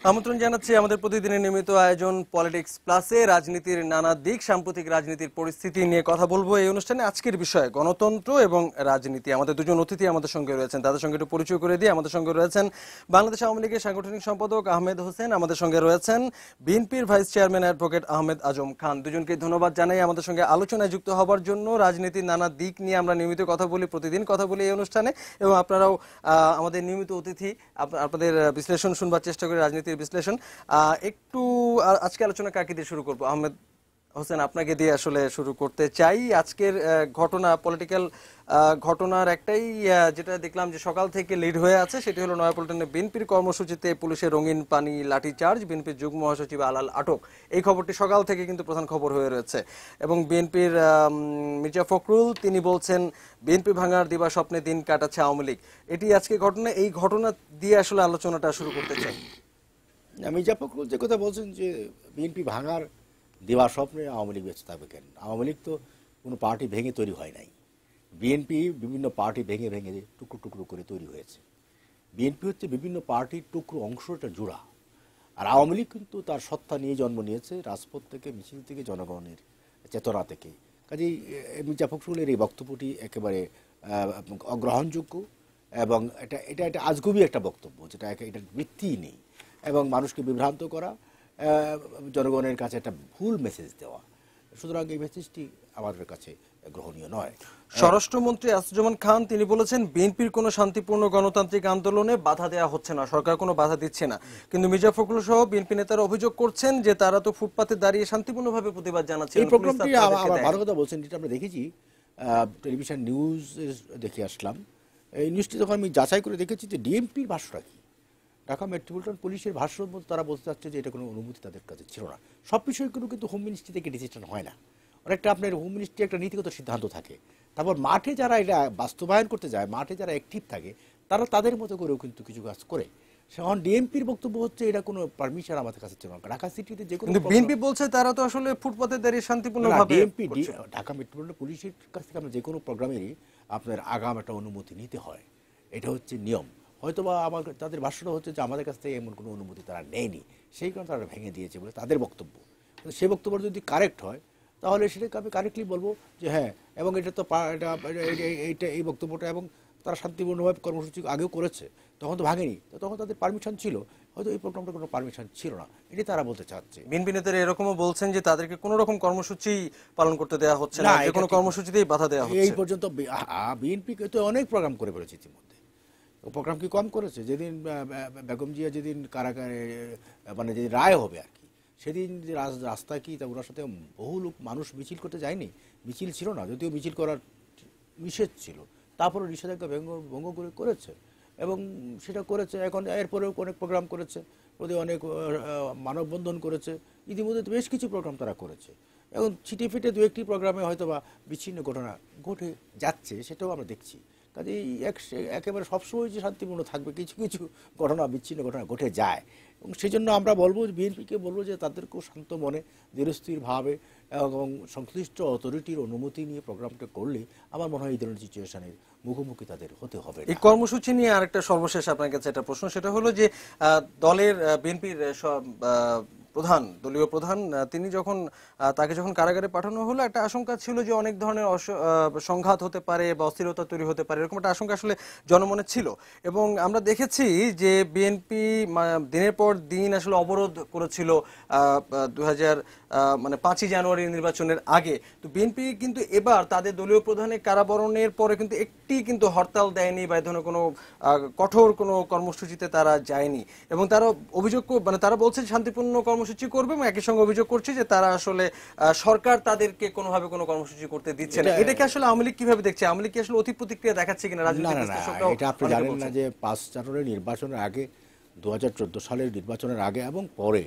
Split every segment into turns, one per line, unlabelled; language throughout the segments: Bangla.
আমন্ত্রণ জানাচ্ছি আমাদের প্রতিদিনের নিয়মিত আয়োজন পলিটিক্স প্লাসে রাজনীতির নানা দিক, সাম্প্রতিক রাজনীতির পরিস্থিতি নিয়ে কথা বলবো। এই অনুষ্ঠানে আজকের বিষয় গণতন্ত্র এবং রাজনীতি। আমাদের দুজন অতিথি আমাদের সঙ্গে রয়েছেন, তাদের সঙ্গে একটু পরিচয় করে দিয়ে। আমাদের সঙ্গে রয়েছেন বাংলাদেশ আওয়ামী লীগের সাংগঠনিক সম্পাদক আহমেদ হোসেন, আমাদের সঙ্গে রয়েছেন বিএনপির vice chairman advocate Ahmed Azam Khan. দুজনকে ধন্যবাদ জানাই আমাদের সঙ্গে আলোচনায় যুক্ত হবার জন্য। রাজনীতির নানা দিক নিয়ে আমরা নিয়মিত কথা বলি, প্রতিদিন কথা বলি এই অনুষ্ঠানে, এবং আপনারাও আমাদের নিয়মিত অতিথি, আপনাদের বিশ্লেষণ শুনবার চেষ্টা করি, রাজনীতির বিশ্লেষণ। একটু আজকে আলোচনা কাকে দিয়ে শুরু করবো? আহমেদ হোসেন, আপনাকে দিয়ে আসলে শুরু করতে চাই। আজকের ঘটনা, পলিটিক্যাল ঘটনার একটাই যেটা দেখলাম যে সকাল থেকে লিড হয়ে আছে, সেটি হলো নয়াপল্টনে বিএনপির কর্মসূচিতে পুলিশের রঙিন পানি লাঠিচার্জ, বিএনপির যুগ্ম মহাসচিব আলাল আটক। এই খবরটি সকাল থেকে কিন্তু প্রধান খবর হয়ে রয়েছে। এবং বিএনপির মির্জা ফখরুল তিনি বলছেন বিএনপি ভাঙার দিবা স্বপ্নে দিন কাটাচ্ছে আওয়ামী লীগ। এটি আজকে ঘটনা, এই ঘটনা দিয়ে আসলে আলোচনাটা শুরু করতে চাই।
মির্জা ফখরুল যে কথা বলছেন যে বিএনপি ভাঙার দেওয়া স্বপ্নে আওয়ামী লীগ বেঁচে থাকবে কেন? আওয়ামী লীগ তো কোনো পার্টি ভেঙে তৈরি হয় নাই। বিএনপি বিভিন্ন পার্টি ভেঙে ভেঙে টুকরো টুকরো করে তৈরি হয়েছে। বিএনপি হচ্ছে বিভিন্ন পার্টির টুকরো অংশ, এটা জোড়া। আর আওয়ামী লীগ কিন্তু তার সত্তা নিয়ে জন্ম নিয়েছে, রাজপথ থেকে, মিছিল থেকে, জনগণের চেতনা থেকে। কাজেই মির্জা ফখরুলের এই বক্তব্যটি একেবারে অগ্রহণযোগ্য, এবং এটা এটা একটা আজগুবি একটা বক্তব্য, যেটা এটার ভিত্তিই নেই, এবং মানুষকে বিভ্রান্ত করা, জনগণের কাছে একটা ভুল মেসেজ দেওয়া। সুতরাং এই মেসেজটি আমাদের কাছে গ্রহণীয় নয়।
স্বরাষ্ট্রমন্ত্রী আসাদুজ্জামান খান তিনি বলেছেন বিএনপির কোনো শান্তিপূর্ণ গণতান্ত্রিক আন্দোলনে বাধা দেওয়া হচ্ছে না, সরকার কোনো বাধা দিচ্ছে না। কিন্তু মির্জা ফখরুল সহ বিএনপি নেতারা অভিযোগ করছেন যে তারা তো ফুটপাতে দাঁড়িয়ে শান্তিপূর্ণভাবে প্রতিবাদ জানাচ্ছে।
এই প্রোগ্রামটি আমার ভালো কথা বলছেন, যেটা আমরা দেখেছি টেলিভিশন নিউজ দেখে আসলাম। এই নিউজটি যখন আমি যাচাই করে দেখেছি যে ডিএমপির ভাষ্যটা কি, ঢাকা মেট্রোপলিটন পুলিশের ভাষ্যর মধ্যে তারা বলতে চাচ্ছে যে এটা কোনো অনুমতি তাদের কাছে ছিল না। সব বিষয়গুলো কিন্তু হোম মিনিস্ট্রি থেকে ডিসিশন হয় না, অনেকটা আপনার হোম মিনিস্ট্রি একটা নীতিগত সিদ্ধান্ত থাকে। তারপর মাঠে যারা এটা বাস্তবায়ন করতে যায়, মাঠে যারা অ্যাক্টিভ থাকে, তারা তাদের মতো করেও কিন্তু কিছু কাজ করে। এখন ডিএমপির বক্তব্য হচ্ছে এটা কোনো পারমিশন আমাদের কাছে ছিল না। ঢাকা সিটিতে যে কোনো,
বিএনপি বলছে তারা তো আসলে ফুটপাতে দাঁড়িয়ে শান্তিপূর্ণভাবে।
ডিএমপি ঢাকা মেট্রোপলিটন পুলিশের কাছ থেকে আমরা যে কোনো প্রোগ্রামেরই আপনার আগাম একটা অনুমতি নিতে হয়, এটা হচ্ছে নিয়ম। হয়তোবা আমার তাদের ভাষ্যটা হচ্ছে যে আমাদের কাছ থেকে এমন কোনো অনুমতি তারা নেয়নি, সেই কারণে তারা ভেঙে দিয়েছে বলে তাদের বক্তব্য। সেই বক্তব্য যদি কারেক্ট হয় তাহলে সেটাকে আমি কারেক্টলি বলবো যে হ্যাঁ, এবং এটা তো এইটা এই বক্তব্যটা, এবং তারা শান্তিপূর্ণভাবে কর্মসূচি আগেও করেছে, তখন তো ভাঙেনি, তখন তাদের পারমিশন ছিল। হয়তো এই প্রোগ্রামটা কোনো পারমিশন ছিল না, এটি তারা বলতে চাচ্ছে।
বিএনপি নেতারা এরকমও বলছেন যে তাদেরকে কোনো রকম কর্মসূচি পালন করতে দেওয়া হচ্ছে না, যে কোনো কর্মসূচিতেই বাধা দেওয়া হচ্ছে।
এই পর্যন্ত বিএনপি তো অনেক প্রোগ্রাম করে ফেলেছে ইতিমধ্যে। প্রোগ্রাম কি কম করেছে? যেদিন বেগম জিয়া যেদিন কারাগারে, মানে যেদিন রায় হবে আর কি, সেদিন যে রাস্তায় কি ওনার সাথে বহু লোক মানুষ মিছিল করতে যায়নি? মিছিল ছিল না, যদিও মিছিল করার নিষেধ ছিল, তারপরে নিষেধাজ্ঞা ভঙ্গ করে করেছে, এবং সেটা করেছে। এখন এরপরেও অনেক প্রোগ্রাম করেছে, ওদের অনেক মানববন্ধন করেছে, ইতিমধ্যে বেশ কিছু প্রোগ্রাম তারা করেছে। এখন ছিটে ফিটে দু একটি প্রোগ্রামে হয়তো বা বিচ্ছিন্ন ঘটনা ঘটে যাচ্ছে, সেটাও আমরা দেখছি। কাজেই একেবারে সবসময় যে শান্তিপূর্ণ থাকবে, কিছু কিছু ঘটনা, বিচ্ছিন্ন ঘটনা ঘটে যায়। এবং সেই জন্য আমরা বলবো, বিএনপিকে বলবো যে তাদেরকেও শান্ত মনে, ধীরস্থিরভাবে এবং সংশ্লিষ্ট অথরিটির অনুমতি নিয়ে প্রোগ্রামটা করলে আমার মনে হয় এই ধরনের সিচুয়েশনের মুখোমুখি তাদের হতে হবে।
এই কর্মসূচি নিয়ে আরেকটা সর্বশেষ আপনার কাছে একটা প্রশ্ন, সেটা হলো যে দলের বিএনপির সব প্রধান, দলীয় প্রধান, তিনি যখন তাকে যখন কারাগারে পাঠানো হলো, একটা আশঙ্কা ছিল যে অনেক ধরনের সংঘাত হতে পারে বা অস্থিরতা তৈরি হতে পারে, এরকম একটা আশঙ্কা আসলে জনমনে ছিল। এবং আমরা দেখেছি যে বিএনপি দিনের পর দিন আসলে অবরোধ করেছিল 5ই জানুয়ারি নির্বাচনের আগে। তো বিএনপি কিন্তু এবার তাদের দলীয় প্রধানের কারাবরণের পরে কিন্তু একটি কিন্তু হরতাল দেয়নি বা এই ধরনের কোনো কঠোর কোনো কর্মসূচিতে তারা যায়নি। এবং তারা অভিযোগ, তারা বলছে শান্তিপূর্ণ কর্মসূচি করবে, এবং একই সঙ্গে অভিযোগ করছে যে তারা আসলে সরকার তাদেরকে কোনোভাবে কোনো কর্মসূচি করতে দিচ্ছে না। এটাকে আসলে আওয়ামী লীগ কিভাবে দেখছে? আওয়ামী লীগ কি আসলে অতি প্রতিক্রিয়া দেখাচ্ছে কিনা?
এটা আপনি জানেন না যে 5 জানুয়ারি নির্বাচনের আগে, 2014 সালের নির্বাচনের আগে এবং পরে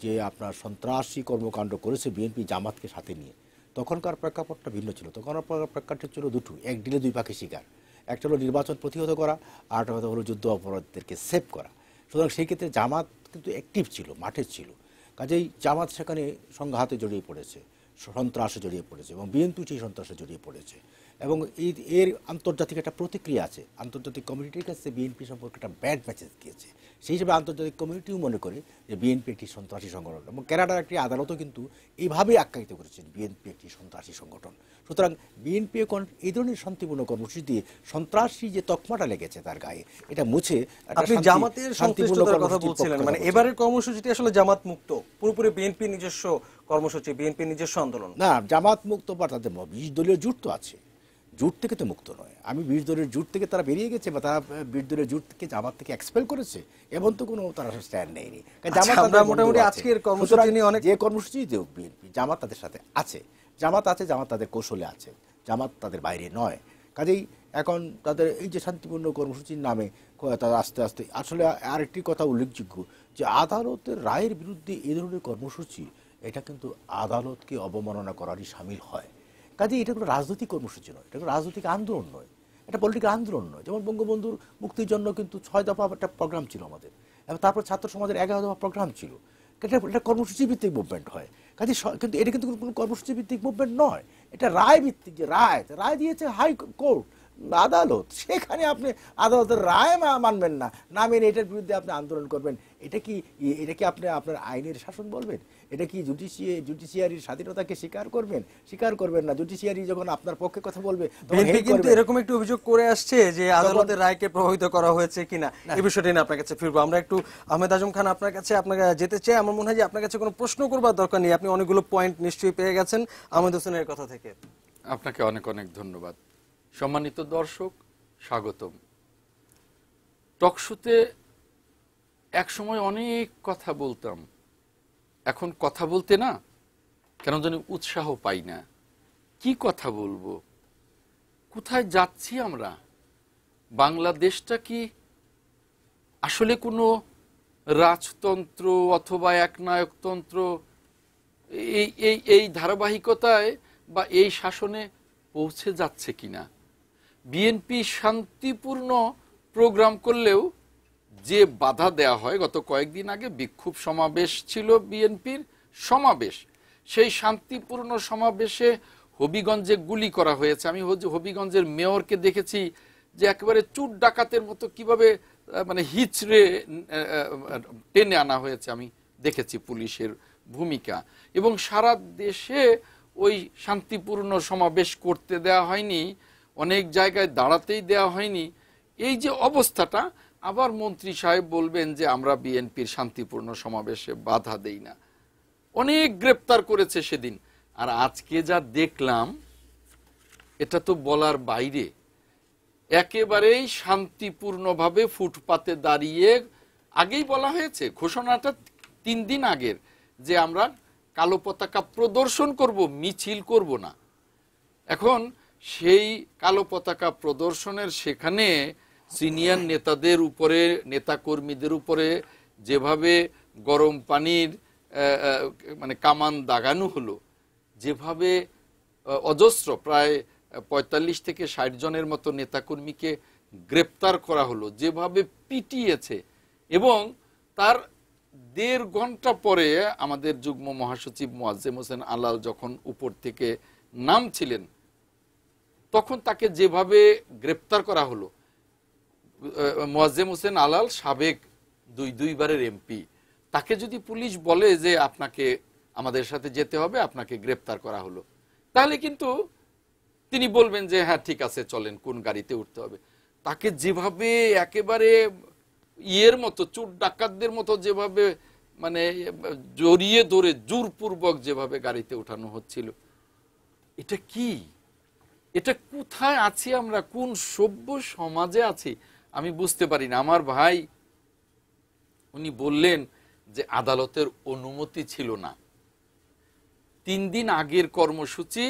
যে আপনার সন্ত্রাসী কর্মকাণ্ড করেছে বিএনপি জামাতকে সাথে নিয়ে, তখনকার প্রেক্ষাপটটা ভিন্ন ছিল। তখন প্রেক্ষাপট ছিল দুটো, এক ডিলে দুই পাখি শিকার। একটা হলো নির্বাচন প্রতিহত করা, আর একটা হলো যুদ্ধ অপরাধীদেরকে সেভ করা। সুতরাং সেই ক্ষেত্রে জামাত কিন্তু অ্যাক্টিভ ছিল, মাঠে ছিল। কাজেই জামাত সেখানে সংঘাতে জড়িয়ে পড়েছে, সন্ত্রাসে জড়িয়ে পড়েছে, এবং বিএনপি সেই সন্ত্রাসে জড়িয়ে পড়েছে। এবং এর আন্তর্জাতিক একটা প্রতিক্রিয়া আছে, আন্তর্জাতিক কমিউনিটির কাছে বিএনপি সম্পর্কে একটা ব্যাড মেসেজ গিয়েছে। সেই হিসেবে আন্তর্জাতিক কমিউনিটিও মনে করে যে বিএনপি একটি সন্ত্রাসী সংগঠন, এবং কানাডার একটি আদালতও কিন্তু এইভাবেই আখ্যায়িত করেছেন বিএনপি একটি সন্ত্রাসী সংগঠন। সুতরাং বিএনপি এই ধরনের শান্তিপূর্ণ কর্মসূচি দিয়ে সন্ত্রাসী যে তকমাটা লেগেছে তার গায়ে এটা মুছে একটা
আপনি জামাতের
শান্তিপূর্ণ
সংশ্লিষ্টতার কথা
কর্মসূচির
বলছিলেন,
পক্ষে
মানে
কথা বলছেন।
এবারের কর্মসূচিটি আসলে জামাত মুক্ত, পুরোপুরি বিএনপি নিজস্ব কর্মসূচি, বিএনপি নিজস্ব আন্দোলন।
না, জামাত মুক্ত বা তাদের 20 দলীয় জোট তো আছে, জোট থেকে তো মুক্ত নয়। আমি 20 দলের জোট থেকে তারা বেরিয়ে গেছে বা তারা 20 দলের জোট থেকে জামাত থেকে এক্সপেল করেছে এমন তো কোনো তারা স্ট্যান্ড নেয়নি। কারণ জামাত
আমরা
তাদের বন্ধু
মোটামুটি
আছে।
আজকের কর্মসূচি
সুতরাং
নিয়ে অনেক
যে কর্মসূচি দেখ বিএনপি, জামাত তাদের সাথে আছে, জামাত তাদের কৌশলে আছে, জামাত তাদের বাইরে নয়। কাজেই এখন তাদের এই যে শান্তিপূর্ণ কর্মসূচির নামে তারা আস্তে আস্তে আসলে আরেকটি কথা উল্লেখযোগ্য যে আদালতের রায়ের বিরুদ্ধে এই ধরনের কর্মসূচি এটা কিন্তু আদালতকে অবমাননা করারই শামিল হয়। কাজে এটা কোনো রাজনৈতিক কর্মসূচি নয়, এটা কোনো রাজনৈতিক আন্দোলন নয়, এটা পলিটিক্যাল আন্দোলন নয়। যেমন বঙ্গবন্ধুর মুক্তির জন্য কিন্তু 6 দফা একটা প্রোগ্রাম ছিল আমাদের, এবং তারপর ছাত্র সমাজের 11 দফা প্রোগ্রাম ছিল। এটা কর্মসূচি ভিত্তিক মুভমেন্ট হয়। কাজে কিন্তু এটা কিন্তু কোনো কর্মসূচি ভিত্তিক মুভমেন্ট নয়, এটা রায় ভিত্তিক। যে রায় দিয়েছে হাই কোর্ট, আদালত, সেখানে আপনি আদালতের রায় মানবেন না, না মেনে এটার বিরুদ্ধে আপনি আন্দোলন করবেন। এটা কি আপনি আপনার আইনের শাসন বলবেন? এটা কি জুডিশিয়ারির স্বাধীনতাকে স্বীকার করবেন না? জুডিশিয়ারি যখন আপনার পক্ষে কথা বলবে
বিএনপি কিন্তু এরকম একটু অভিযোগ করে আসছে যে আদালতের রায়কে প্রভাবিত করা হয়েছে কিনা, এই বিষয়টি নিয়ে আপনার কাছে ফিরবো। আমরা একটু আহমেদ আজম খান আপনার কাছে যেতে চাই। আমার মনে হয় যে আপনার কাছে কোনো প্রশ্ন করবার দরকার নেই, আপনি অনেকগুলো পয়েন্ট নিশ্চয়ই পেয়ে গেছেন আহমেদ হোসেনের কথা থেকে।
আপনাকে অনেক অনেক ধন্যবাদ। সম্মানিত দর্শক, স্বাগতম। টকশোতে একসময় অনেক কথা বলতাম, এখন কথা বলতে না কেন জানি উৎসাহ পাই না। কি কথা বলবো, কোথায় যাচ্ছি আমরা? বাংলাদেশটা কি আসলে কোনো রাজতন্ত্র অথবা একনায়কতন্ত্র এই ধারাবাহিকতায় বা এই শাসনে পৌঁছে যাচ্ছে কিনা? বিএনপি শান্তিপূর্ণ প্রোগ্রাম করলেও যে বাধা দেয়া হয়, গত কয়েকদিন আগে বিক্ষোভ সমাবেশ ছিল বিএনপির সমাবেশ, সেই শান্তিপূর্ণ সমাবেশে হবিগঞ্জে গুলি করা হয়েছে। আমি হবিগঞ্জের মেয়রকে দেখেছি যে একেবারে চুর ডাকাতের মতো কিভাবে মানে হিচড়ে টেনে আনা হয়েছে, আমি দেখেছি পুলিশের ভূমিকা। এবং সারা দেশে ওই শান্তিপূর্ণ সমাবেশ করতে দেয়া হয়নি, অনেক জায়গায় দাঁড়াতেই দেওয়া হয়নি। এই যে অবস্থাটা, আবার মন্ত্রী সাহেব বলবেন যে আমরা বিএনপির শান্তিপূর্ণ সমাবেশে বাধা দেই না। অনেক গ্রেপ্তার করেছে সেদিন। আর আজকে যা দেখলাম এটা তো বলার বাইরে। একেবারেই শান্তিপূর্ণভাবে ফুটপাতে দাঁড়িয়ে, আগেই বলা হয়েছে, ঘোষণাটা 3 দিন আগের, যে আমরা কালো পতাকা প্রদর্শন করব, মিছিল করব না। এখন সেই কালো পতাকা প্রদর্শনের সেখানে সিনিয়র নেতাদের উপরে, নেতাকর্মীদের উপরে যেভাবে গরম পানির মানে কামান দাগানো হলো, যেভাবে অজস্র প্রায় 45 থেকে 60 জনের মতো নেতাকর্মীকে গ্রেপ্তার করা হলো, যেভাবে পিটিয়েছে, এবং তার 1.5 ঘন্টা পরে আমাদের যুগ্ম মহাসচিব মোয়াজ্জেম হোসেন আলাল যখন উপর থেকে নামছিলেন, তখন তাকে যেভাবে গ্রেপ্তার করা হলো। মোয়াজ্জেম হোসেন আলাল সাবেক 2বারের এমপি, তাকে যদি পুলিশ বলে যে আপনাকে আমাদের সাথে যেতে হবে, আপনাকে গ্রেপ্তার করা হলো, তাহলে কিন্তু তিনি বলবেন যে হ্যাঁ ঠিক আছে চলেন, কোন গাড়িতে উঠতে হবে। তাকে যেভাবে একেবারে ইয়ের মতো, চোর ডাকাতদের মতো যেভাবে মানে জড়িয়ে ধরে জোরপূর্বক যেভাবে গাড়িতে উঠানো হচ্ছিল, এটা কি? এটা কোথায় আছি আমরা? কোন সভ্য সমাজে আছি? আমি বুঝতে পারি না। আমার ভাই উনি বললেন যে আদালতের অনুমতি ছিল না। 3 দিন আগের কর্মসূচি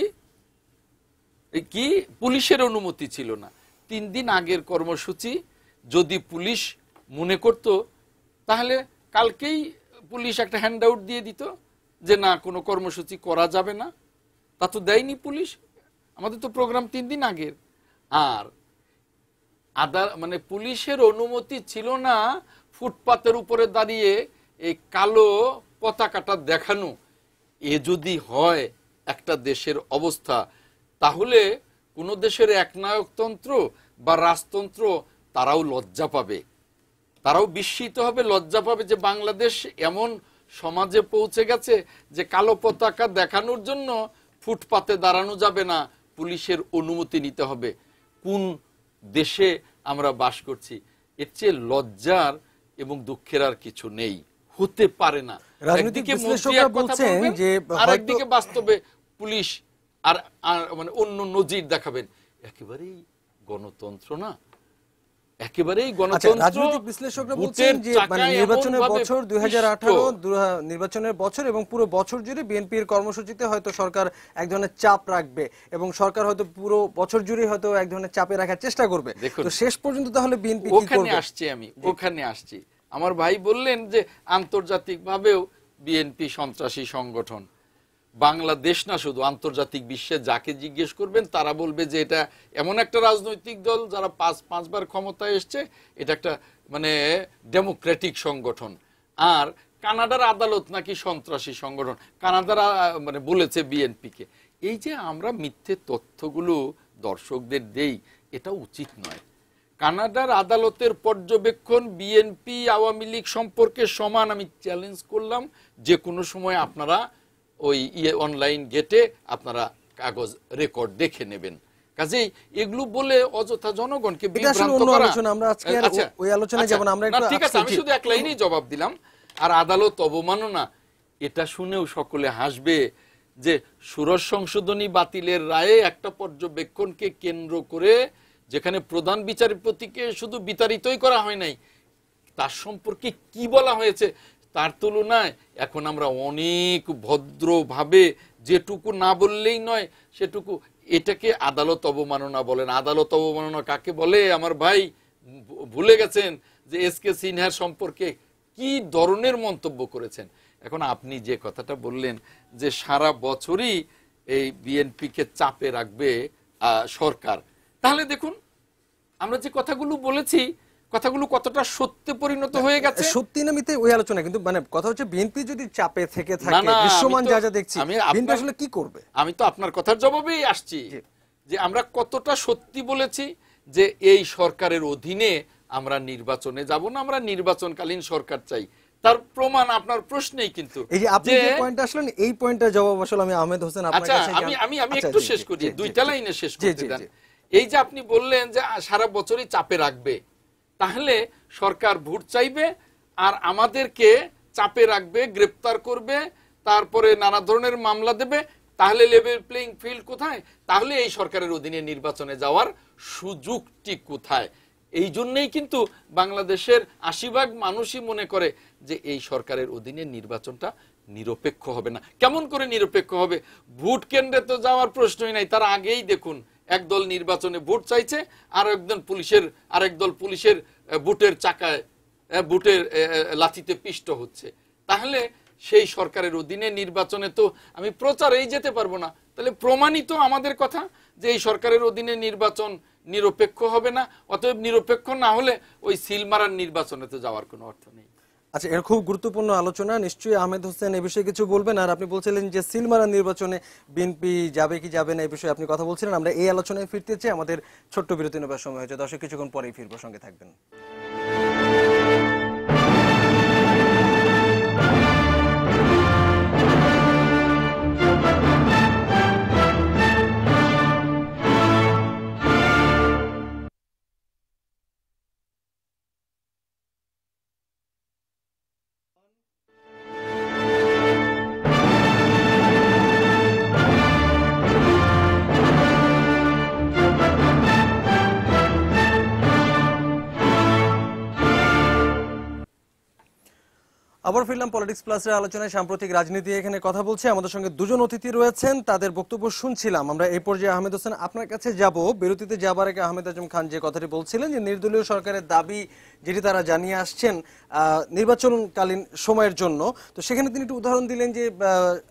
কি, পুলিশের অনুমতি ছিল না। 3 দিন আগের কর্মসূচি যদি পুলিশ মনে করত, তাহলে কালকেই পুলিশ একটা হ্যান্ড আউট দিয়ে দিত যে না, কোনো কর্মসূচি করা যাবে না। তা তো দেয়নি পুলিশ। আমাদের তো প্রোগ্রাম 3 দিন আগের। আর মানে পুলিশের অনুমতি ছিল না ফুটপাতের উপরে দাঁড়িয়ে এই কালো পতাকাটা দেখানো। এ যদি হয় একটা দেশের অবস্থা, তাহলে কোনো দেশের একনায়কতন্ত্র বা রাজতন্ত্র তারাও লজ্জা পাবে। তারাও বিস্মিত হবে, লজ্জা পাবে যে বাংলাদেশ এমন সমাজে পৌঁছে গেছে যে কালো পতাকা দেখানোর জন্য ফুটপাতে দাঁড়ানো যাবে না, পুলিশের অনুমতি নিতে হবে। কোন দেশে আমরা বাস করছি? এর চেয়ে লজ্জার এবং দুঃখের আর কিছু নেই, হতে পারে না।
রাজনৈতিক
একদিকে মন্ত্রী
বিশ্লেষকরা
এক কথা
বলছেন
বলবেন,
যে
আর
হয়তো-
একদিকে বাস্তবে পুলিশ আর মানে অন্য নজির দেখাবেন। একেবারেই গণতন্ত্র না, একেবারেই
আচ্ছা,
গণতন্ত্র।
রাজনৈতিক বিশ্লেষকরা বলছেন
বুটের
যে মানে
চাকায়
নির্বাচনের
এমনভাবে
বছর
পিষ্ট।
2018 নির্বাচনের বছর এবং পুরো বছর জুড়ে বিএনপির কর্মসূচিতে হয়তো সরকার এক ধরনের চাপ রাখবে এবং সরকার হয়তো পুরো বছর জুড়ে হয়তো এক ধরনের চাপে রাখার চেষ্টা করবে।
দেখুন,
তো শেষ পর্যন্ত তাহলে বিএনপি কি
ওখানে
করবে?
আসছি আমি, ওখানে আসছি। আমার ভাই বললেন যে আন্তর্জাতিকভাবেও বিএনপি সন্ত্রাসী সংগঠন। বাংলাদেশ না, শুধু আন্তর্জাতিক বিশ্বে যাকে জিজ্ঞেস করবেন তারা বলবে যে এটা এমন একটা রাজনৈতিক দল যারা পাঁচবার ক্ষমতায় এসছে, এটা একটা মানে ডেমোক্রেটিক সংগঠন। আর কানাডার আদালত নাকি সন্ত্রাসী সংগঠন, কানাডার মানে বলেছে বিএনপিকে। এই যে আমরা মিথ্যে তথ্যগুলো দর্শকদের দেই, এটা উচিত নয়। কানাডার আদালতের পর্যবেক্ষণ বিএনপি আওয়ামী লীগ সম্পর্কে সমান। আমি চ্যালেঞ্জ করলাম যে কোনো সময় আপনারা ওই অনলাইন গেটে আপনারা কাগজ রেকর্ড দেখে নেবেন। কাজেই এগুলো বলে অযথা জনগণকে বিভ্রান্ত করা।
আমরা আজকে আর ওই আলোচনায় যাব না, আমরা একটু
ঠিক আছে, আমি শুধু এক লাইনেই জবাব দিলাম। আর আদালত অবমাননা, এটা শুনেও সকলে হাসবে যে ষোড়শ সংশোধনী বাতিলের রায়ে একটা পর্যবেক্ষণকে কেন্দ্র করে, যেখানে প্রধান বিচারপতিকে শুধু বিতাড়িতই করা হয় নাই, তার সম্পর্কে কি বলা হয়েছে তার তুলনায় এখন আমরা অনেক ভদ্রভাবে, যেটুকু না বললেই নয় সেটুকু, এটাকে আদালত অবমাননা বলেন। আদালত অবমাননা কাকে বলে আমার ভাই ভুলে গেছেন যে এসকে সিনহার সম্পর্কে কি ধরনের মন্তব্য করেছেন। এখন আপনি যে কথাটা বললেন যে সারা বছরই এই বিএনপিকে চাপে রাখবে সরকার, তাহলে দেখুন আমরা যে কথাগুলো বলেছি, কথাগুলো কতটা সত্যে পরিণত হয়ে গেছে।
সত্যি না মিথ্যে ওই আলোচনা, কিন্তু মানে কথা হচ্ছে বিএনপি যদি চাপে থেকে
না,
থাকে,
না,
দৃশ্যমান
আমি তো-
যা যা দেখছি,
আমি
বিএনপি
আপনার-
আসলে কি করবে?
আমি তো আপনার কথার জবাবেই আসছি যে আমরা কতটা সত্যি বলেছি যে এই সরকারের অধীনে আমরা নির্বাচনে যাব না, আমরা নির্বাচনকালীন সরকার চাই। তার প্রমাণ আপনার প্রশ্নেই কিন্তু।
এই যে আপনি যে পয়েন্টটা আসলেন, এই পয়েন্টের জবাব আসলে আমি আহমেদ হোসেন আপনার
আচ্ছা,
কাছে
আমি একটু শেষ করি, দুইটা লাইনে শেষ করতে দেন। এই যে আপনি বললেন যে সারা বছরই চাপে রাখবে, তাহলে সরকার ভোট চাইবে আর আমাদেরকে চাপে রাখবে, গ্রেপ্তার করবে, তারপরে নানা ধরনের মামলা দেবে, তাহলে লেভেল প্লেইং ফিল্ড কোথায়? তাহলে এই সরকারের অধীনে নির্বাচনে যাওয়ার সুযোগটি কোথায়? এই জন্যই কিন্তু বাংলাদেশের ৮০% মানুষই মনে করে যে এই সরকারের অধীনে নির্বাচনটা নিরপেক্ষ হবে না। কেমন করে নিরপেক্ষ হবে? ভোট কেন্দ্রে তো যাওয়ার প্রশ্নই নাই। তার আগেই দেখুন একদল নির্বাচনে ভোট চাইছে, আরেকদল পুলিশের বুটের চাকায়, বুটের লাথিতে পিষ্ট হচ্ছে। তাহলে সেই সরকারের অধীনে নির্বাচনে তো আমি প্রচারেই যেতে পারবো না। তাহলে প্রমাণিত আমাদের কথা যে এই সরকারের অধীনে নির্বাচন নিরপেক্ষ হবে না। অতএব নিরপেক্ষ না হলে ওই সিলমারার নির্বাচনে তো যাওয়ার কোনো অর্থ নেই।
আচ্ছা, এর খুব গুরুত্বপূর্ণ আলোচনা, নিশ্চয়ই আহমেদ হোসেন এই বিষয়ে কিছু বলবেন। আর আপনি বলছিলেন যে সিলমারা নির্বাচনে বিএনপি যাবে কি যাবে না এই বিষয়ে আপনি কথা বলছিলেন। আমরা এই আলোচনায় ফিরতে চাই, আমাদের ছোট্ট বিরতি নেবার সময় হয়েছে। দর্শক কিছুক্ষণ পরেই ফিরবো, সঙ্গে থাকবেন। আবার ফিরলাম পলিটিক্স প্লাসের আলোচনায়। সাম্প্রতিক রাজনীতি এখানে কথা বলছে। আমাদের সঙ্গে দুজন অতিথি রয়েছেন, তাদের বক্তব্য শুনছিলাম আমরা। এই পর্যায়ে আহমেদ হোসেন আপনার কাছে যাব। বিরতিতে যাবার আগে আহমেদ আজম খান যে কথাটি বলছিলেন যে নির্দলীয় সরকারের দাবি যেটি তারা জানিয়ে আসছেন নির্বাচনকালীন সময়ের জন্য, তো সেখানে তিনি একটু উদাহরণ দিলেন যে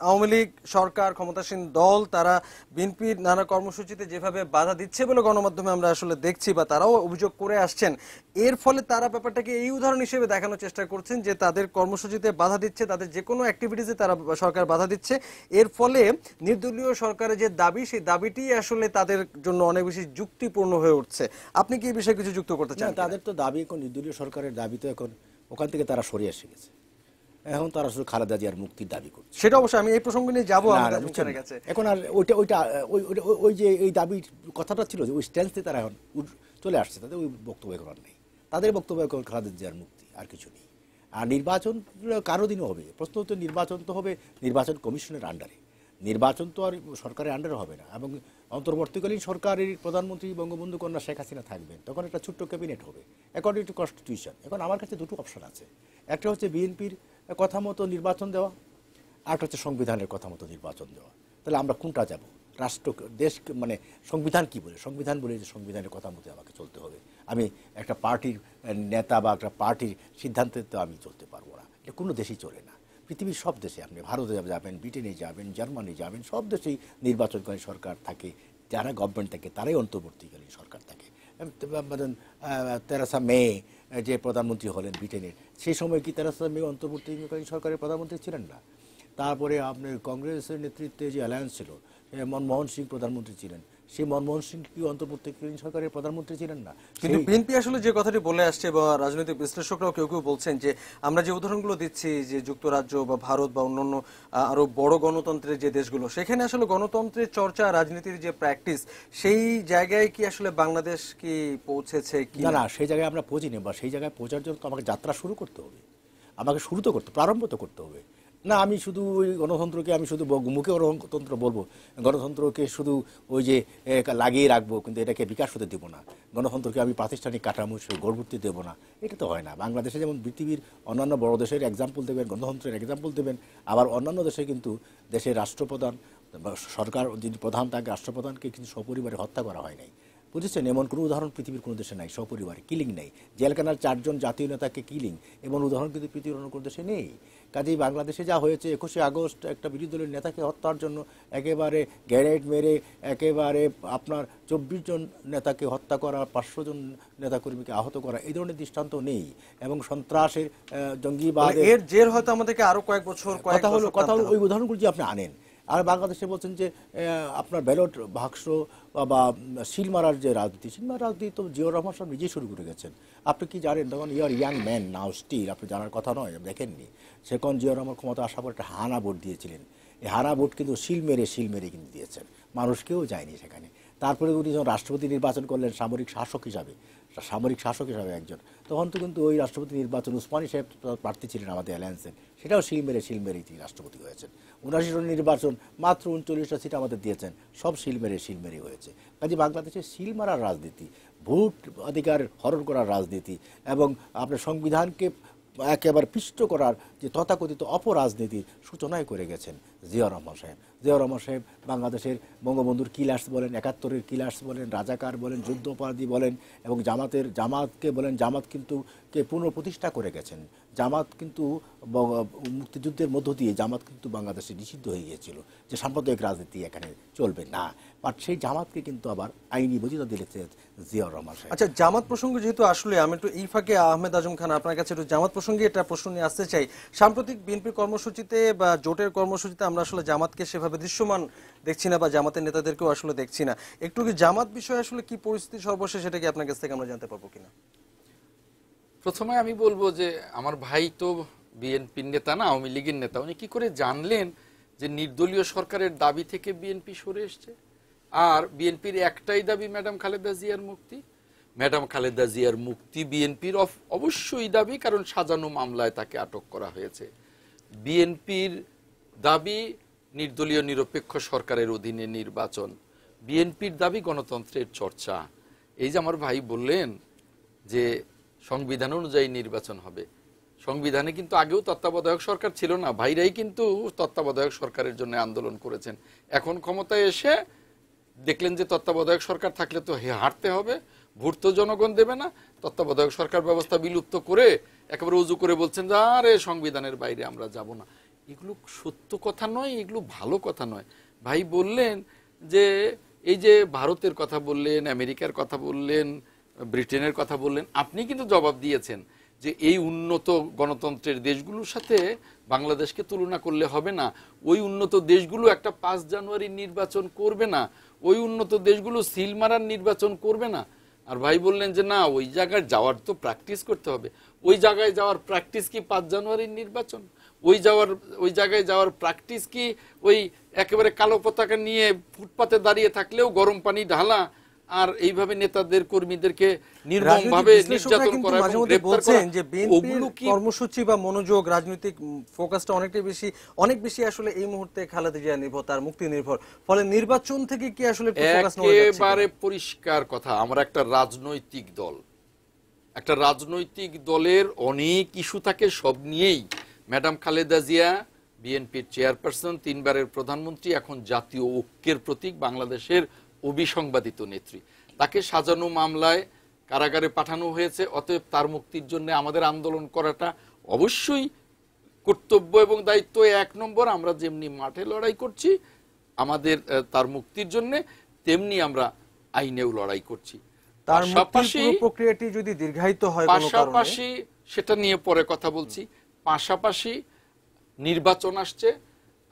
আওয়ামী লীগ সরকার, ক্ষমতাসীন দল, তারা বিএনপির নানা কর্মসূচিতে যেভাবে বাধা দিচ্ছে বলে গণমাধ্যমে আমরা আসলে দেখছি বা তারাও অভিযোগ করে আসছেন, এর ফলে তারা ব্যাপারটাকে এই উদাহরণ হিসেবে দেখানোর চেষ্টা করছেন যে তাদের কর্মসূচি কর্মসূচিতে বাধা দিচ্ছে, তাদের যে কোনো অ্যাক্টিভিটিসে তারা সরকার বাধা দিচ্ছে। এর ফলে নির্দলীয় সরকারের যে দাবি, সেই দাবিটি আসলে তাদের জন্য অনেক বেশি যুক্তিপূর্ণ হয়ে উঠছে। আপনি কি এই বিষয়ে কিছু যুক্ত করতে চান?
তাদের তো দাবি, এখন নির্দলীয় সরকারের দাবি তো এখন ওখান থেকে তারা সরে এসে গেছে। এখন তারা শুধু খালেদা জিয়ার মুক্তির দাবি করছে।
সেটা অবশ্যই আমি এই প্রসঙ্গ নিয়ে যাবো কাছে।
এখন আর ওইটা ওই যে এই দাবির কথাটা ছিল, যে ওই স্ট্যান্সে তারা এখন চলে আসছে, তাদের ওই বক্তব্য এখন আর নেই। তাদের বক্তব্য এখন খালেদা জিয়ার মুক্তি, আর কিছু নেই। আর নির্বাচন কারো দিনও হবে, প্রশ্ন হচ্ছে নির্বাচন তো হবে নির্বাচন কমিশনের আন্ডারে, নির্বাচন তো আর সরকারের আন্ডারে হবে না। এবং অন্তর্বর্তীকালীন সরকারের প্রধানমন্ত্রী বঙ্গবন্ধু কন্যা শেখ হাসিনা থাকবেন, তখন একটা ছোট্ট ক্যাবিনেট হবে অ্যাকর্ডিং টু কনস্টিটিউশন। এখন আমার কাছে দুটো অপশন আছে, একটা হচ্ছে বিএনপির কথা মতো নির্বাচন দেওয়া, আর হচ্ছে সংবিধানের কথা মতো নির্বাচন দেওয়া। তাহলে আমরা কোনটা যাব? রাষ্ট্র, দেশ, মানে সংবিধান কি বলে? সংবিধান বলে যে সংবিধানের কথা মতো আমাকে চলতে হবে। আমি একটা পার্টির নেতা বা একটা পার্টির সিদ্ধান্তে তো আমি চলতে পারবো না, এটা কোনো দেশেই চলে না। পৃথিবীর সব দেশে, আপনি ভারতে যাবেন, ব্রিটেনে যাবেন, জার্মানি যাবেন, সব দেশেই নির্বাচনকারী সরকার থাকে, যারা গভর্নমেন্ট থাকে তারাই অন্তর্বর্তীকালীন সরকার থাকে। তেরেসা মে যে প্রধানমন্ত্রী হলেন ব্রিটেনের, সেই সময় কি তেরেসা মে অন্তর্বর্তীকালীন সরকারের প্রধানমন্ত্রী ছিলেন না? তারপরে আপনার কংগ্রেসের নেতৃত্বে যে অ্যালায়েন্স ছিল, মনমোহন সিং প্রধানমন্ত্রী ছিলেন, সেই মনমোহন সিং কি অন্তর্বর্তীকালীন সরকারের প্রধানমন্ত্রী ছিলেন না?
কিন্তু বিএনপি আসলে যে কথাটি বলে আসছে, বা রাজনৈতিক বিশ্লেষকরাও কেউ কেউ বলছেন যে আমরা যে উদাহরণগুলো দিচ্ছি, যে যুক্তরাজ্য বা ভারত বা অন্যান্য আরো বড় গণতন্ত্রের যে দেশগুলো, সেখানে আসলে গণতন্ত্রের চর্চা, রাজনীতির যে প্র্যাকটিস, সেই জায়গায় কি আসলে বাংলাদেশ কি পৌঁছেছে কি
না? না, সেই জায়গায় আমরা পৌঁছিনি, বা সেই জায়গায় পৌঁছার জন্য তো আমাকে যাত্রা শুরু করতে হবে, আমাকে শুরু তো করতে, প্রারম্ভ তো করতে হবে না। আমি শুধু ওই গণতন্ত্রকে আমি শুধু মুখে গণতন্ত্র বলবো, গণতন্ত্রকে শুধু ওই যে লাগিয়ে রাখবো, কিন্তু এটাকে বিকাশ হতে দেবো না, গণতন্ত্রকে আমি প্রাতিষ্ঠানিক কাঠামো গড়ে উঠতে দেবো না, এটা তো হয় না। বাংলাদেশে যেমন পৃথিবীর অন্যান্য বড় দেশের এক্সাম্পল দেবেন, গণতন্ত্রের এক্সাম্পল দেবেন, আবার অন্যান্য দেশে কিন্তু দেশের রাষ্ট্রপ্রধান, সরকার যিনি প্রধান থাকে, রাষ্ট্রপ্রধানকে কিন্তু সপরিবারে হত্যা করা হয় নাই, বুঝেছেন? এমন কোনো উদাহরণ পৃথিবীর কোনো দেশে নাই, সপরিবারে কিলিং নেই, জেলখানার 4 জন জাতীয় নেতাকে কিলিং, এমন উদাহরণ কিন্তু পৃথিবীর অন্য কোনো দেশে নেই। কাজেই বাংলাদেশে যা হয়েছে, 21শে আগস্ট একটা বিরোধী দলের নেতাকে হত্যার জন্য একেবারে গ্যারেট মেরে একেবারে আপনার 24 জন নেতাকে হত্যা করা, 500 জন নেতাকর্মীকে আহত করা, এই ধরনের দৃষ্টান্ত নেই। এবং সন্ত্রাসের, জঙ্গিবাদ,
এর জের হয়তো আমাদেরকে আরো কয়েক বছর
কথা হলো ওই উদাহরণগুলো যে আপনি আনেন। আর বাংলাদেশে বলছেন যে আপনার ব্যালট বাক্স বা সিল মারার যে রাজনীতি, সিল মারার রাজনীতি তো জিয়াউর রহমান সাহেব নিজেই শুরু করে গেছেন। আপনি কি জানেন, তখন ইয়ার ইয়াং ম্যান নাও স্টিল, আপনি জানার কথা নয়, দেখেননি, সেখন জিয়াউর রহমান ক্ষমতা আসার পর একটা হানা ভোট দিয়েছিলেন। এই হানা ভোট কিন্তু সিল মেরে কিন্তু দিয়েছেন, মানুষ কেউ যায়নি সেখানে। তারপরে উনি যখন রাষ্ট্রপতি নির্বাচন করলেন সামরিক শাসক হিসাবে একজন, তখন তো কিন্তু ওই রাষ্ট্রপতি নির্বাচন উসমানী সাহেব প্রার্থী ছিলেন আমাদের অ্যালায়েন্সের, সেটাও শিল মেরেই তিনি রাষ্ট্রপতি হয়েছেন। 79 সনের নির্বাচন মাত্র 39টা সিট আমাদের দিয়েছেন, সব শিল মেরেই হয়েছে। কাজে বাংলাদেশে শিল মারার রাজনীতি, ভোট অধিকার হরণ করার রাজনীতি এবং আপনার সংবিধানকে একেবারে পিষ্ট করার যে তথাকথিত অপরাজনীতির সূচনায় করে গেছেন জিয়াউর রহমান সাহেব। বাংলাদেশের বঙ্গবন্ধুর কিলার্স বলেন, 71-এর কিলার্স বলেন, রাজাকার বলেন, যুদ্ধ অপরাধী বলেন, এবং জামাতকে বলেন, জামাত কিন্তু কে পুনঃপ্রতিষ্ঠা করে গেছেন। জামাত কিন্তু মুক্তিযুদ্ধের মধ্য দিয়ে জামাত কিন্তু বাংলাদেশে নিষিদ্ধ হয়ে গিয়েছিল, যে সাম্প্রদায়িক রাজনীতি এখানে চলবে না, বাট সেই জামাতকে কিন্তু আবার আইনি বৈধতা দিয়েছে জিয়াউর রহমান সাহেব।
আচ্ছা, জামাত প্রসঙ্গ যেহেতু আসলে, আমি একটু এই ফাঁকে আহমেদ আজম খান আপনার কাছে একটু জামাত প্রসঙ্গে এটা প্রশ্ন নিয়ে আসতে চাই। সাম্প্রতিক বিএনপির কর্মসূচিতে বা জোটের কর্মসূচিতে আমরা আসলে জামাতকে সেভাবে দৃশ্যমান দেখছি না, বা জামাতের নেতাদেরকেও আসলে দেখছি না। একটু কি জামাত বিষয়ে আসলে কি পরিস্থিতি সর্বশেষ, সেটা কি আপনার কাছ থেকে আমরা জানতে পারবো কিনা?
প্রথমে আমি বলবো যে আমার ভাই তো বিএনপির নেতা না, আওয়ামী লীগের নেতা, উনি কি করে জানলেন যে নির্দলীয় সরকারের দাবি থেকে বিএনপি সরে এসছে? আর বিএনপির একটাই দাবি ম্যাডাম খালেদা জিয়ার মুক্তি। ম্যাডাম খালেদা জিয়ার মুক্তি বিএনপির অবশ্যই দাবি, কারণ সাজানো মামলায় তাকে আটক করা হয়েছে। বিএনপির দাবি নির্দলীয় নিরপেক্ষ সরকারের অধীনে নির্বাচন, বিএনপির দাবি গণতন্ত্রের চর্চা। এই যে আমার ভাই বললেন যে সংবিধান অনুযায়ী নির্বাচন হবে, সংবিধানে কিন্তু আগেও তত্ত্বাবধায়ক সরকার ছিল না, ভাইরাই কিন্তু তত্ত্বাবধায়ক সরকারের জন্য আন্দোলন করেছেন। এখন ক্ষমতায় এসে দেখলেন যে তত্ত্বাবধায়ক সরকার থাকলে তো হারতে হবে, ভোট তো জনগণ দেবে না, তত্ত্বাবধায়ক সরকার ব্যবস্থা বিলুপ্ত করে একেবারে উজু করে বলছেন যে আরে সংবিধানের বাইরে আমরা যাব না। এগুলো সত্য কথা নয়, এগুলো ভালো কথা নয়। ভাই বললেন যে এই যে ভারতের কথা বললেন, আমেরিকার কথা বললেন, ব্রিটেনের কথা বললেন, আপনি কিন্তু জবাব দিয়েছেন যে এই উন্নত গণতন্ত্রের দেশগুলোর সাথে বাংলাদেশকে তুলনা করলে হবে না, ওই উন্নত দেশগুলো একটা 5 জানুয়ারি নির্বাচন করবে না, ওই উন্নত দেশগুলো সিল মারার নির্বাচন করবে না। আর ভাই বললেন যে না, ওই জায়গায় যাওয়ার তো প্র্যাকটিস করতে হবে। ওই জায়গায় যাওয়ার প্র্যাকটিস কি 5 জানুয়ারির নির্বাচন? ওই জায়গায় যাওয়ার প্র্যাকটিস কি ওই একেবারে কালো পতাকা নিয়ে ফুটপাতে দাঁড়িয়ে থাকলেও গরম পানি ঢালা আর এইভাবে নেতাদের কর্মীদেরকে নির্মমভাবে নির্যাতন করা এবং গ্রেফতার করা?
যে
ওগুলো
বিএনপির
কি
কর্মসূচি বা মনোযোগ, রাজনৈতিক ফোকাসটা অনেক বেশি আসলে এই মুহূর্তে খালেদা জিয়া নির্ভর, তার মুক্তি নির্ভর, ফলে নির্বাচন থেকে কি আসলে ফোকাস নেওয়া যাচ্ছে?
একেবারে পরিষ্কার কথা, আমরা একটা রাজনৈতিক দলের অনেক ইস্যু থাকে, সব নিয়েই ম্যাডাম খালেদা জিয়া বিএনপির চেয়ারপারসন, 3 বারের প্রধানমন্ত্রী, এখন জাতীয় ঐক্যের প্রতীক, বাংলাদেশের অবিসংবাদিত নেত্রী। তাকে সাজানো মামলায় কারাগারে পাঠানো হয়েছে। অতএব তার মুক্তির জন্য আমাদের আন্দোলন করাটা অবশ্যই কর্তব্য এবং দায়িত্ব 1 নম্বর। আমরা যেমনি মাঠে লড়াই করছি আমাদের তার মুক্তির জন্য, তেমনি আমরা আইনেও লড়াই করছি।
তার মুক্তির প্রক্রিয়াটি যদি দীর্ঘায়িত হয় কোনো কারণে,
পাশাপাশি সেটা নিয়ে পরে কথা বলছি, পাশাপাশি নির্বাচন আসছে,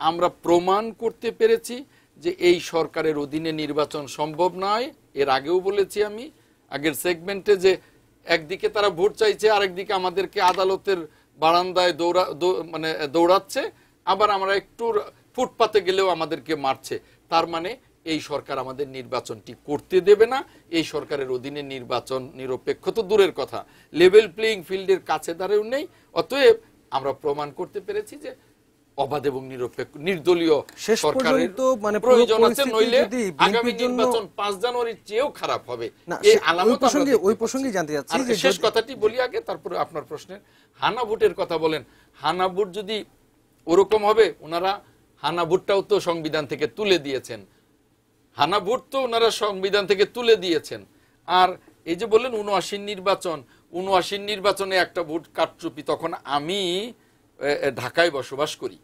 আমরা প্রমাণ করতে পেরেছি যে এই সরকারের অধীনে নির্বাচন সম্ভব নয়। এর আগেও বলেছি আমি আগের সেগমেন্টে যে একদিকে তারা ভোট চাইছে, আরেকদিকে আমাদেরকে আদালতের বারান্দায় দৌড়াচ্ছে, আবার আমরা একটু ফুটপাতে গেলেও আমাদেরকে মারছে। তার মানে এই সরকার আমাদের নির্বাচনটি করতে দেবে না। এই সরকারের অধীনে নির্বাচন নিরপেক্ষ তো দূরের কথা, লেভেল প্লেইং ফিল্ডের কাছে দাঁড়াও নেই। অতএব আমরা প্রমাণ করতে পেরেছি যে অবাধ এবং নিরপেক্ষ নির্দলীয় সরকারের প্রয়োজন আছে, নইলে আগামী নির্বাচন 5 জানুয়ারির চেয়েও খারাপ হবে। এই আলামত
ওই প্রসঙ্গে জানতে চাচ্ছি যে
শেষ কথাটি বলি আগে, তারপরে আপনার প্রশ্নের হানা ভোটের কথা বলেন। হানা ভোট যদি ওরকম হবে, ওনারা হানা ভোটটাও তো সংবিধান থেকে তুলে দিয়েছেন, হানা ভোট তো ওনারা সংবিধান থেকে তুলে দিয়েছেন। আর এই যে বললেন 79 নির্বাচনে একটা ভোট কারচুপি, তখন আমি ঢাকায় বসবাস করি,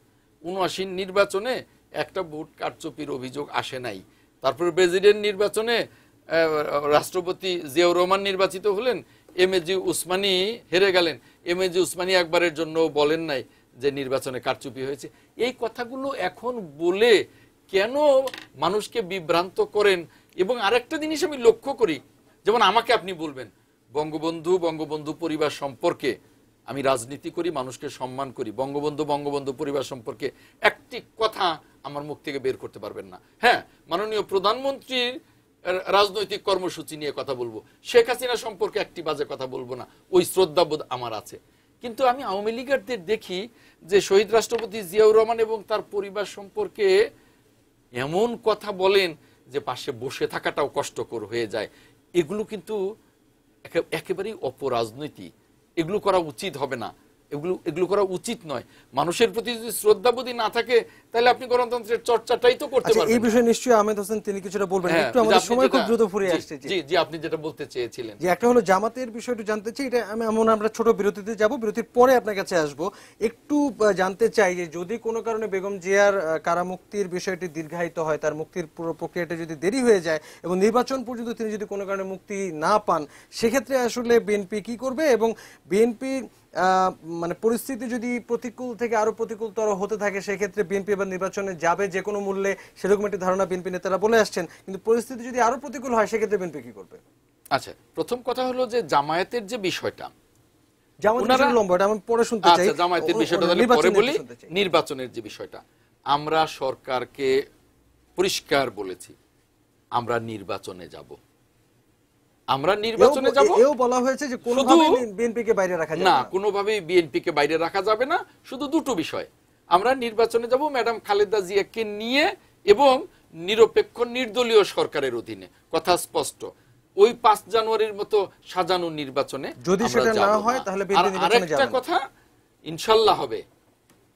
79 নির্বাচনে একটা ভোট কারচুপির অভিযোগ আসে নাই। তারপরে প্রেসিডেন্ট নির্বাচনে রাষ্ট্রপতি জিয়াউর রহমান নির্বাচিত হলেন, এমএজি উসমানী হেরে গেলেন। এমএজি উসমানী একবারের জন্য বলেন নাই যে নির্বাচনে কারচুপি হয়েছে। এই কথাগুলো এখন বলে কেন মানুষকে বিভ্রান্ত করেন? এবং আরেকটা জিনিস আমি লক্ষ্য করি, যেমন আমাকে আপনি বলবেন বঙ্গবন্ধু পরিবার সম্পর্কে আমি রাজনীতি করি, মানুষকে সম্মান করি, বঙ্গবন্ধু পরিবার সম্পর্কে একটি কথা আমার মুখ থেকে বের করতে পারবেন না। হ্যাঁ, মাননীয় প্রধানমন্ত্রীর রাজনৈতিক কর্মসূচি নিয়ে কথা বলবো, শেখ হাসিনা সম্পর্কে একটি বাজে কথা বলবো না, ওই শ্রদ্ধাবোধ আমার আছে। কিন্তু আমি আওয়ামী লীগারদের দেখি যে শহীদ রাষ্ট্রপতি জিয়াউর রহমান এবং তার পরিবার সম্পর্কে এমন কথা বলেন যে পাশে বসে থাকাটাও কষ্টকর হয়ে যায়। এগুলো কিন্তু একেবারেই অপরাজনীতি, এগুলো করা উচিত হবে না, এগুলো করা উচিত নয়। মানুষের প্রতি যদি শ্রদ্ধাবোধই না থাকে, তাহলে আপনি গণতন্ত্রের চর্চাটাই তো করতে পারবেন।
এই বিষয়ে নিশ্চয়ই আহমেদ হোসেন তিনি কিছুটা বলবেন, একটু আমাদের সময় খুব দ্রুত ফুরিয়ে আসছে।
জি, আপনি যেটা বলতে চেয়েছিলেন,
যে একটা হলো জামাতের বিষয়টা জানতে চাই, এটা আমরা ছোট বিরতিতে যাব, বিরতির পরে আপনার কাছে আসব। একটু জানতে চাই যে যদি কোনো কারণে বেগম জিয়ার কারামুক্তির বিষয়টি দীর্ঘায়িত হয়, তার মুক্তির পুরো প্রক্রিয়াটা যদি দেরি হয়ে যায় এবং নির্বাচন পর্যন্ত তিনি যদি কোনো কারণে মুক্তি না পান, সেক্ষেত্রে আসলে বিএনপি কি করবে? এবং বিএনপি পরিস্থিতি যদি প্রতিকূল থেকে আরো প্রতিকূলতর হতে থাকে, সেক্ষেত্রে বিএনপি এবার নির্বাচনে যাবে যে কোনো মূল্যে, সেরকম একটি ধারণা বিএনপি নেতারা বলে আসছেন। কিন্তু পরিস্থিতি যদি আরো প্রতিকূল হয়, সেক্ষেত্রে বিএনপি কি করবে?
আচ্ছা, প্রথম কথা হলো যে জামায়াতের যে বিষয়টা, জামায়াতের বিষয়টা পরে বলি। নির্বাচনের যে বিষয়টা, আমরা সরকারকে পরিষ্কার বলেছি আমরা নির্বাচনে যাব,
এও বলা হয়েছে যে কোনোভাবেই বিএনপিকে বাইরে রাখা যাবে না,
কোনোভাবেই বিএনপিকে বাইরে রাখা যাবে না। শুধু দুটো বিষয়, আমরা নির্বাচনে যাব ম্যাডাম খালেদা জিয়াকে নিয়ে এবং নিরপেক্ষ নির্দলীয় সরকারের অধীনে, কথা স্পষ্ট। ওই 5 জানুয়ারির মতো সাজানো নির্বাচনে
যদি সেটা না হয়, তাহলে বিএনপি নির্বাচনে যাবে না।
আরেকটা কথা ইনশাআল্লাহ হবে,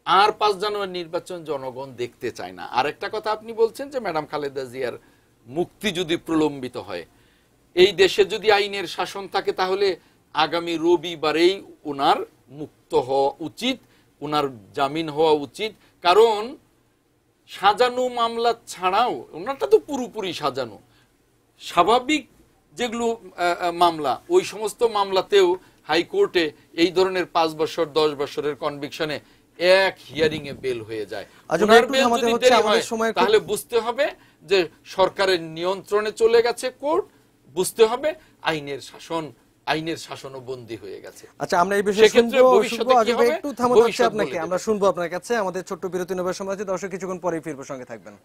আর 5 জানুয়ারি নির্বাচন জনগণ দেখতে চায় না। আরেকটা কথা আপনি বলছেন যে ম্যাডাম খালেদা জিয়ার মুক্তি যদি প্রলম্বিত হয়, এই দেশে যদি আইনের শাসন থাকে, তাহলে আগামী রবিবারেই ওনার মুক্ত হওয়া উচিত, ওনার জামিন হওয়া উচিত। কারণ সাজানো মামলা ছাড়াও, ওনারটা তো পুরোপুরি সাজানো, স্বাভাবিক যেগুলো মামলা, ওই সমস্ত মামলাতেও হাইকোর্টে এই ধরনের 5 বছর 10 বছরের কনভিকশনে এক হিয়ারিং এ বেল হয়ে যায়। ওনার বেল যদি দেরি হয় তাহলে বুঝতে হবে যে সরকারের নিয়ন্ত্রণে চলে গেছে কোর্ট, বুঝতে হবে আইনের শাসনও বন্দী হয়ে গেছে।
আচ্ছা, আমরা এই বিষয়ে একটু থামতে চাচ্ছি আপনাকে, আমরা শুনবো আপনার কাছে। আমাদের ছোট্ট বিরতি নেবার সময় আছে, দর্শক কিছুক্ষণ পরেই ফিরবো, সঙ্গে থাকবেন।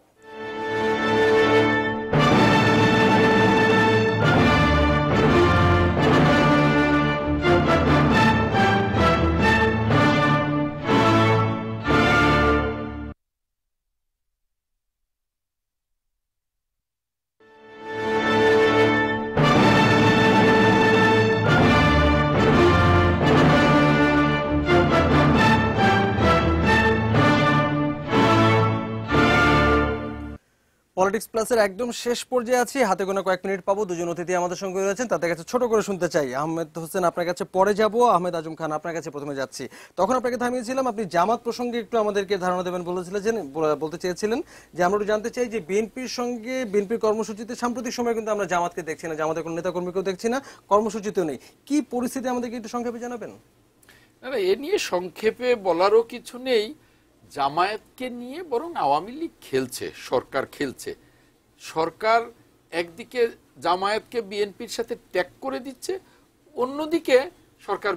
পলিটিক্স প্লাসের একদম শেষ পর্যায়ে আছি, হাতে গোনা কয়েক মিনিট পাবো। দুজন অতিথি আমাদের সঙ্গে রয়েছেন, তাদের কাছে ছোট করে শুনতে চাই। আহমেদ হোসেন আপনার কাছে পরে যাব, আহমেদ আজম খান আপনার কাছে প্রথমে যাচ্ছি। তখন আপনাকে থামিয়েছিলাম, আপনি জামাত প্রসঙ্গে একটু আমাদেরকে ধারণা দেবেন বলতে চেয়েছিলেন যে আমরা একটু জানতে চাই যে বিএনপির সঙ্গে, বিএনপির কর্মসূচিতে সাম্প্রতিক সময় কিন্তু আমরা জামাতকে দেখছি না, জামাতের কোনো নেতাকর্মীকেও দেখছি না, কর্মসূচিতেও নেই। কি পরিস্থিতি আমাদেরকে একটু সংক্ষেপে জানাবেন?
না, এ নিয়ে সংক্ষেপে বলারও কিছু নেই। জামায়াতকে নিয়ে বরং আওয়ামী লীগ খেলছে, সরকার খেলছে। সরকার একদিকে জামায়াতকে বিএনপির সাথে ট্যাগ করে দিচ্ছে, অন্যদিকে সরকার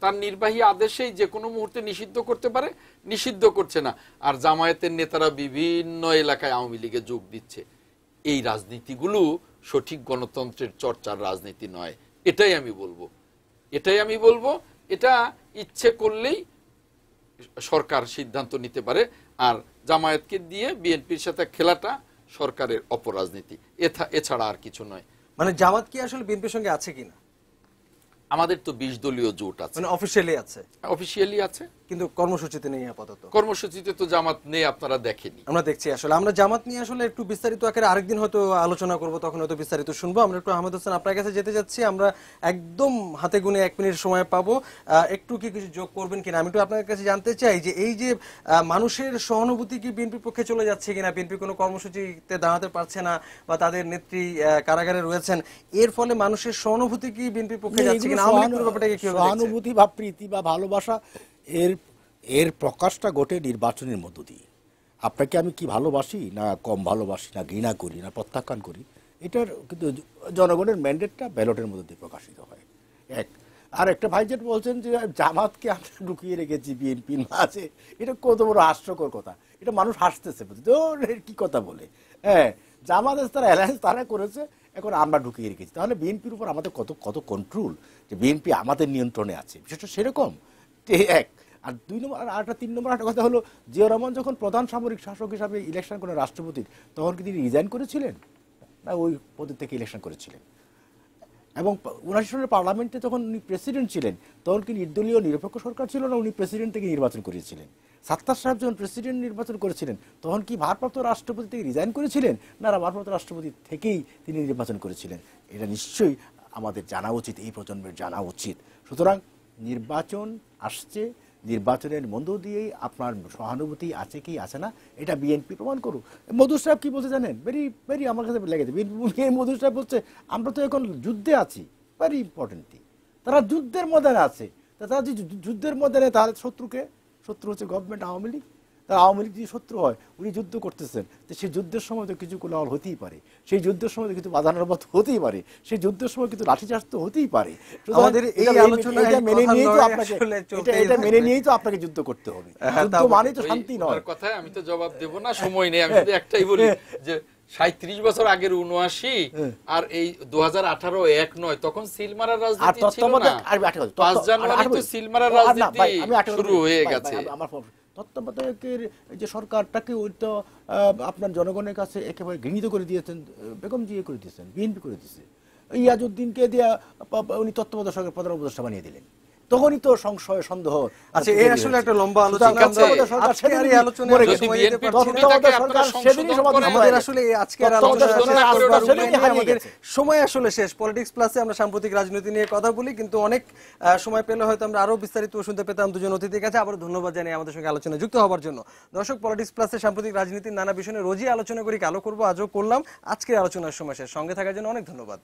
তার নির্বাহী আদেশেই যে কোনো মুহূর্তে নিষিদ্ধ করতে পারে, নিষিদ্ধ করছে না। আর জামায়াতের নেতারা বিভিন্ন এলাকায় আওয়ামী লীগে যোগ দিচ্ছে। এই রাজনীতিগুলো সঠিক গণতন্ত্রের চর্চার রাজনীতি নয়, এটাই আমি বলবো। এটা ইচ্ছে করলেই সরকার সিদ্ধান্ত নিতে পারে, আর জামায়াতকে দিয়ে বিএনপির সাথে খেলাটা সরকারের অপরাজনীতি, এছাড়া আর কিছু নয়।
মানে জামাত কি আসলে বিএনপির সঙ্গে আছে কিনা?
আমাদের তো 20 দলীয় জোট আছে,
মানে অফিশিয়ালি আছে,
কিন্তু
কর্মসূচিতে নেই আপাতত।
কর্মসূচিতে তো জামাত নেই, আপনারা দেখেনি।
আমরা দেখছি আসলে, আমরা জামাত নিয়ে আসলে একটু বিস্তারিত আকারে আরেকদিন হয়তো আলোচনা করব, তখন হয়তো বিস্তারিত শুনবো। আমরা একটু আহমেদ হোসেন আপনার কাছে যেতে যাচ্ছি, আমরা একদম হাতে গুনে 1 মিনিট সময় পাবো, একটু কি কিছু যোগ করবেন কিনা আমি একটু আপনার কাছে জানতে চাই। যে এই যে মানুষের সহানুভূতি কি বিএনপির পক্ষে চলে যাচ্ছে কিনা, বিএনপি কোনো কর্মসূচিতে দাঁড়াতে পারছে না বা তাদের নেত্রী কারাগারে রয়েছেন, এর ফলে মানুষের সহানুভূতি কি বিএনপির পক্ষে যাচ্ছে কিনা?
সহানুভূতি বা প্রীতি বা ভালোবাসা এর প্রকাশটা ঘটে নির্বাচনের মধ্য দিয়ে। আপনাকে আমি কি ভালোবাসি না কম ভালোবাসি, না ঘৃণা করি না প্রত্যাখ্যান করি, এটার কিন্তু জনগণের ম্যান্ডেটটা ব্যালটের মধ্যে দিয়ে প্রকাশিত হয়। আর একটা ভাই যেটা বলছেন যে জামাতকে আমরা ঢুকিয়ে রেখেছি বিএনপির মাঝে, এটা কত বড় হাস্যকর কথা। এটা মানুষ হাসতেছে, কি কথা বলে। হ্যাঁ, জামাত তারা অ্যালায়েন্স তারা করেছে, এখন আমরা ঢুকিয়ে রেখেছি। তাহলে বিএনপির উপর আমাদের কত কন্ট্রোল, যে বিএনপি আমাদের নিয়ন্ত্রণে আছে, বিষয়টা সেরকম। এক আর 2 নম্বর আর 3 নম্বর একটা কথা হলো, জিয়া রহমান যখন প্রধান সামরিক শাসক হিসাবে ইলেকশন করেন রাষ্ট্রপতির, তখন কি তিনি রিজাইন করেছিলেন না ওই পদ থেকে ইলেকশন করেছিলেন? এবং 79 সালের পার্লামেন্টে যখন উনি প্রেসিডেন্ট ছিলেন, তখন কি নির্দলীয় নিরপেক্ষ সরকার ছিল না উনি প্রেসিডেন্ট থেকে নির্বাচন করেছিলেন? সাত্তার সাহেব যখন প্রেসিডেন্ট নির্বাচন করেছিলেন, তখন কি ভারপ্রাপ্ত রাষ্ট্রপতি থেকে রিজাইন করেছিলেন না ভারপ্রাপ্ত রাষ্ট্রপতি থেকেই তিনি নির্বাচন করেছিলেন? এটা নিশ্চয়ই আমাদের জানা উচিত, এই প্রজন্মের জানা উচিত। সুতরাং নির্বাচন আসছে, নির্বাচনের মধ্য দিয়েই আপনার সহানুভূতি আছে কি আছে না এটা বিএনপি প্রমাণ করুক। মধু সাহেব কি বলতে জানেন? ভেরি আমার কাছে লেগেছে। মধু সাহেব বলছে আমরা তো এখন যুদ্ধে আছি, ভেরি ইম্পর্টেন্ট থিং। তারা যুদ্ধের ময়দানে আছে, তারা যদি যুদ্ধের ময়দানে, তাহলে শত্রু হচ্ছে গভর্নমেন্ট, আওয়ামী লীগ। তার আওয়ামী লীগ যদি শত্রু হয়, উনি যুদ্ধ করতেছেন, তো সেই যুদ্ধের সময় তো কিছু কোলাহল হতেই পারে, সেই যুদ্ধের সময় কিন্তু বাধানুবাদ হতেই পারে, সেই যুদ্ধের সময় কিন্তু লাঠিচার্জ তো হতেই পারে। আমাদের এই আলোচনা মেনে নিয়েই তো আপনাকে যুদ্ধ করতে হবে। যুদ্ধ মানে তো শান্তি নয়।
কথায় আমি তো জবাব দেব না, সময় নেই। আমি শুধু একটাই বলি যে 37 বছর আগের 79 আর এই 2018 এক নয়, তখন সিলমারার রাজনীতি ছিল না। 5 জানুয়ারি তো সিলমারার রাজনীতি শুরু হয়ে গেছে।
তত্ত্বাবধায়কের যে সরকারটাকে ওই তো আপনার জনগণের কাছে একেবারে ঘৃণিত করে দিয়েছেন, বেগম জিয়া করে দিয়েছেন, বিএনপি করে দিয়েছে। ইয়াজউদ্দিনকে দিয়ে উনি তত্ত্বাবধায়ক সরকার প্রধান উপদেষ্টা বানিয়ে দিলেন, তখনই তো সংশয় সন্দেহ।
আচ্ছা, এই আসলে একটা লম্বা আলোচনা, আমাদের আসলে আজকের আমাদের সময় আসলে শেষ। পলিটিক্স প্লাসে আমরা সাম্প্রতিক রাজনীতি নিয়ে কথা বলি, কিন্তু অনেক সময় পেলে হয়তো আমরা আরো বিস্তারিত শুনতে পেতাম দুজন অতিথির কাছে। আবার ধন্যবাদ জানাই আমাদের সঙ্গে আলোচনায় যুক্ত হওয়ার জন্য। দর্শক, পলিটিক্স প্লাসে সাম্প্রতিক রাজনীতির নানা বিষয়ে রোজই আলোচনা করি, আলো করবো, আজও করলাম। আজকের আলোচনার সময় শেষ। সঙ্গে থাকার জন্য অনেক ধন্যবাদ।